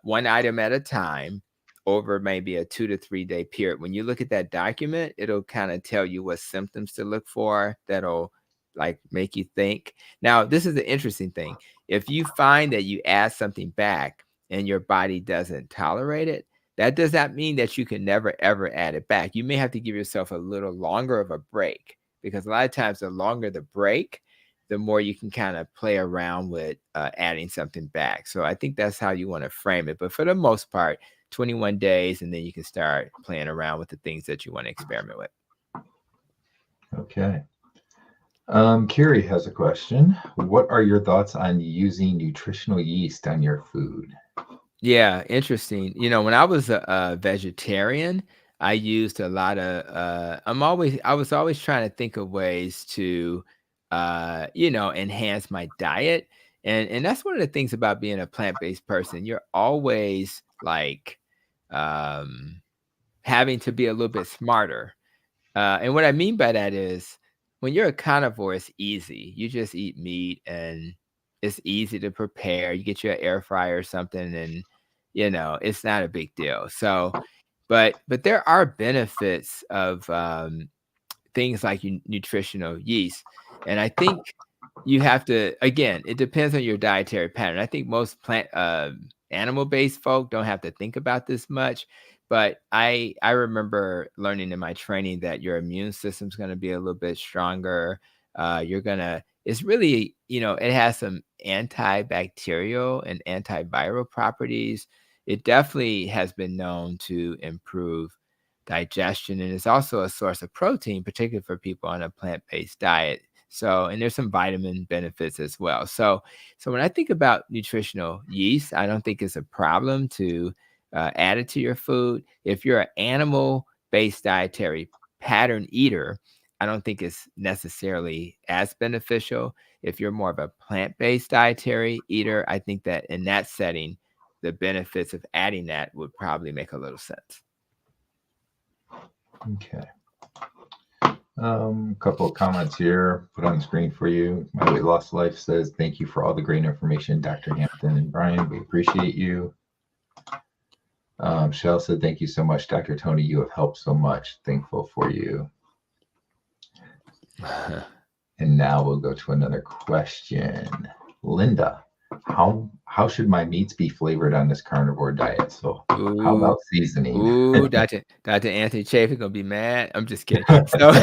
one item at a time over maybe a 2 to 3 day period. When you look at that document, it'll kind of tell you what symptoms to look for that'll like make you think. Now, this is the interesting thing. If you find that you add something back and your body doesn't tolerate it, that does not mean that you can never, ever add it back. You may have to give yourself a little longer of a break, because a lot of times the longer the break, the more you can kind of play around with adding something back. So I think that's how you want to frame it. But for the most part, 21 days, and then you can start playing around with the things that you want to experiment with. Okay. Carrie has a question. What are your thoughts on using nutritional yeast on your food? Yeah, interesting. When I was a vegetarian, I used a lot of I was always trying to think of ways to enhance my diet. And that's one of the things about being a plant-based person. You're always like having to be a little bit smarter. And what I mean by that is when you're a carnivore, it's easy. You just eat meat and it's easy to prepare. You get your air fryer or something and it's not a big deal. So, but there are benefits of things like nutritional yeast. And I think you have to, again, it depends on your dietary pattern. I think most animal-based folk don't have to think about this much. But I remember learning in my training that your immune system's going to be a little bit stronger. It's really, it has some antibacterial and antiviral properties. It definitely has been known to improve digestion, and it's also a source of protein, particularly for people on a plant-based diet. So, and there's some vitamin benefits as well. So when I think about nutritional yeast, I don't think it's a problem to add it to your food. If you're an animal-based dietary pattern eater, I don't think it's necessarily as beneficial. If you're more of a plant-based dietary eater, I think that in that setting, the benefits of adding that would probably make a little sense. Okay. A couple of comments here put on the screen for you. My Weight Loss Life says, thank you for all the great information, Dr. Hampton and Brian. We appreciate you. Shell said, thank you so much, Dr. Tony. You have helped so much. Thankful for you. And now we'll go to another question. Linda, how should my meats be flavored on this carnivore diet? So how Ooh, about seasoning? ooh, Dr. Anthony Chafee gonna be mad. I'm just kidding. So,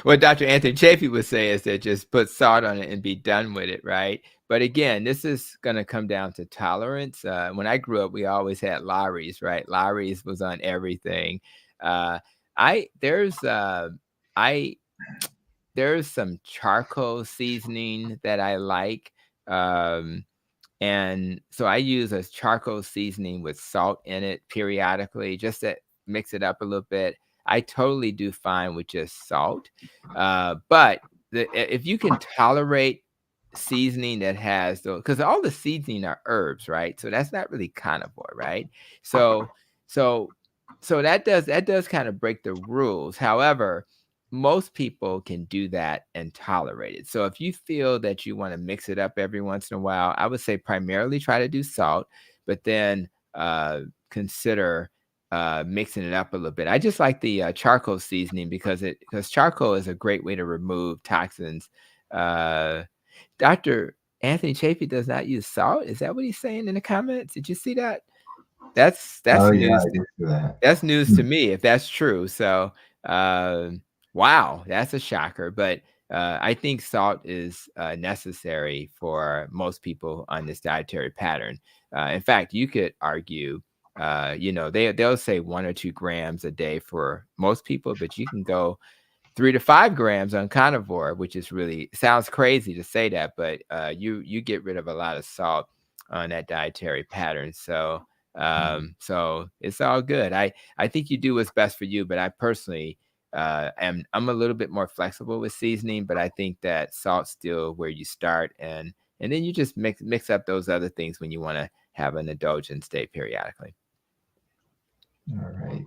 what Dr. Anthony Chafee would say is that just put salt on it and be done with it, right? But again, this is gonna come down to tolerance. When I grew up, we always had Lawry's, right? Lawry's was on everything. Uh, I there's I there's some charcoal seasoning that I like. Um, and so I use a charcoal seasoning with salt in it periodically, just to mix it up a little bit. I totally do fine with just salt. But if you can tolerate seasoning that has the, because all the seasoning are herbs, right? So that's not really carnivore, right? So so so that does kind of break the rules. However, most people can do that and tolerate it. So if you feel that you want to mix it up every once in a while, I would say primarily try to do salt, but then consider mixing it up a little bit. I just like the charcoal seasoning because charcoal is a great way to remove toxins. Uh, Dr. Anthony Chafee does not use salt. Is that what he's saying in the comments? Did you see that? That's Oh yeah, news. I did see that. That's news Hmm. to me if that's true. So, wow, that's a shocker. But I think salt is necessary for most people on this dietary pattern. In fact, you could argue, they'll say 1 or 2 grams a day for most people, but you can go 3 to 5 grams on carnivore, which is really sounds crazy to say that, but you get rid of a lot of salt on that dietary pattern. So it's all good. I think you do what's best for you, but I personally I'm a little bit more flexible with seasoning, but I think that salt's still where you start, and then you just mix up those other things when you want to have an indulgent state periodically. All right.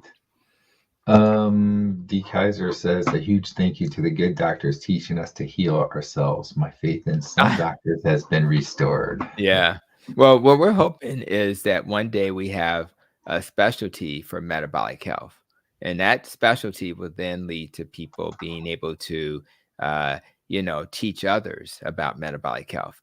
D. Kaiser says a huge thank you to the good doctors teaching us to heal ourselves. My faith in some doctors has been restored. Yeah. Well, what we're hoping is that one day we have a specialty for metabolic health, and that specialty will then lead to people being able to, teach others about metabolic health.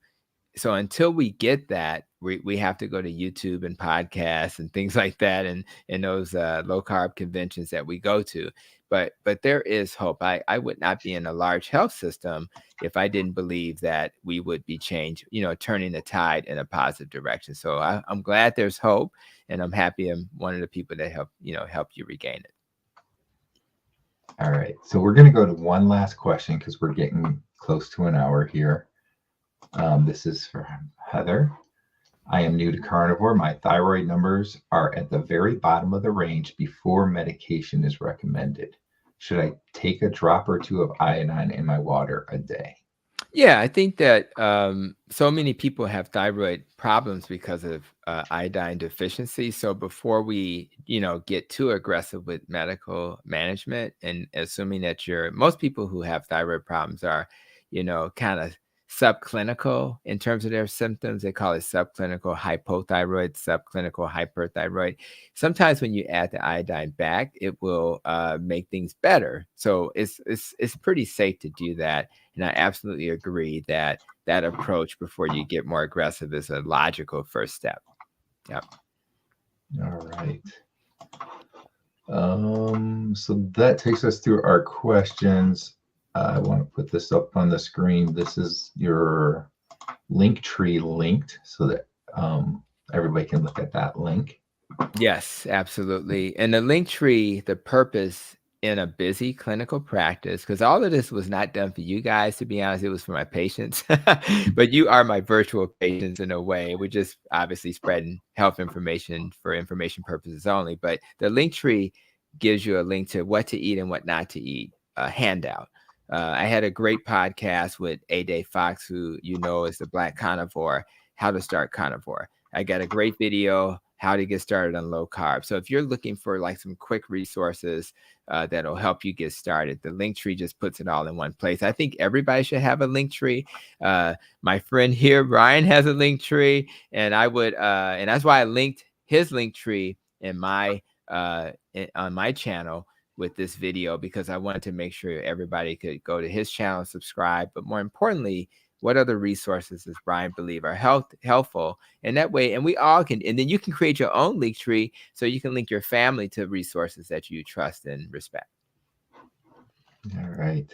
So until we get that, we have to go to YouTube and podcasts and things like that, and those low carb conventions that we go to. But there is hope. I would not be in a large health system if I didn't believe that we would be turning the tide in a positive direction. So I'm glad there's hope, and I'm happy I'm one of the people that help you regain it. All right. So we're going to go to one last question because we're getting close to an hour here. This is for Heather. I am new to carnivore. My thyroid numbers are at the very bottom of the range before medication is recommended. Should I take a drop or two of iodine in my water a day? Yeah, I think that so many people have thyroid problems because of iodine deficiency. So before we, get too aggressive with medical management, and assuming that most people who have thyroid problems are, kind of subclinical in terms of their symptoms. They call it subclinical hypothyroid, subclinical hyperthyroid. Sometimes when you add the iodine back, it will make things better. So it's pretty safe to do that. And I absolutely agree that that approach before you get more aggressive is a logical first step. Yep. All right. So that takes us through our questions. I want to put this up on the screen. This is your Linktree linked so that everybody can look at that link. Yes, absolutely. And the Linktree, the purpose in a busy clinical practice, because all of this was not done for you guys, to be honest, it was for my patients. But you are my virtual patients in a way. We're just obviously spreading health information for information purposes only. But the Linktree gives you a link to what to eat and what not to eat, a handout. I had a great podcast with A-Day Fox, who is the Black Carnivore, How to Start Carnivore. I got a great video, how to get started on low carb. So if you're looking for like some quick resources that'll help you get started, the Linktree just puts it all in one place. I think everybody should have a Linktree. My friend here, Brian, has a Linktree, and and that's why I linked his Linktree in on my channel with this video, because I wanted to make sure everybody could go to his channel and subscribe. But more importantly, what other resources does Brian believe are helpful? And that way, and we all can, and then you can create your own Linktree so you can link your family to resources that you trust and respect. All right.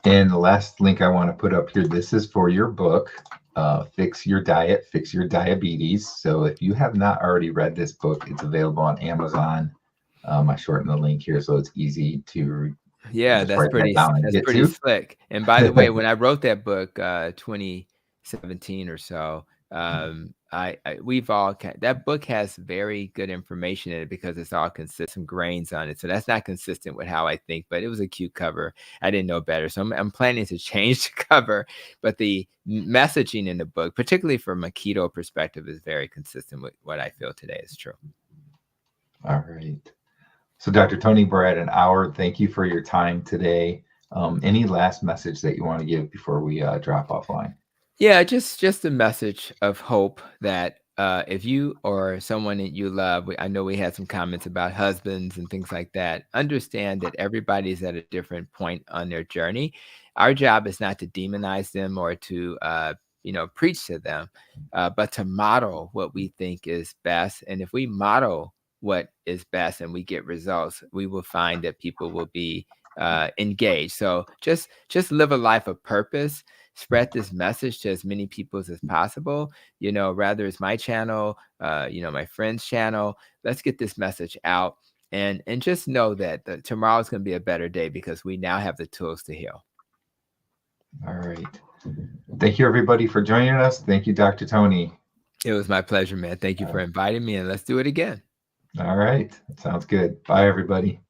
And the last link I want to put up here, this is for your book, Fix Your Diet, Fix Your Diabetes. So if you have not already read this book, it's available on Amazon. I shortened the link here so it's easy to that's pretty slick. And by the way, when I wrote that book, 2017 or so, that book has very good information in it because it's all consistent grains on it. So that's not consistent with how I think, but it was a cute cover. I didn't know better. So I'm planning to change the cover, but the messaging in the book, particularly from a keto perspective, is very consistent with what I feel today is true. All right. So Dr. Tony, we're at an hour. Thank you for your time today. Any last message that you want to give before we drop offline? Yeah, just a message of hope that if you or someone that you love, I know we had some comments about husbands and things like that, understand that everybody's at a different point on their journey. Our job is not to demonize them or to preach to them, but to model what we think is best. And if we model what is best and we get results, we will find that people will be engaged. So just live a life of purpose. Spread this message to as many people as possible. Rather it's my channel, my friend's channel. Let's get this message out and just know that tomorrow is going to be a better day because we now have the tools to heal. All right. Thank you, everybody, for joining us. Thank you, Dr. Tony. It was my pleasure, man. Thank you for inviting me, and let's do it again. All right. Sounds good. Bye, everybody.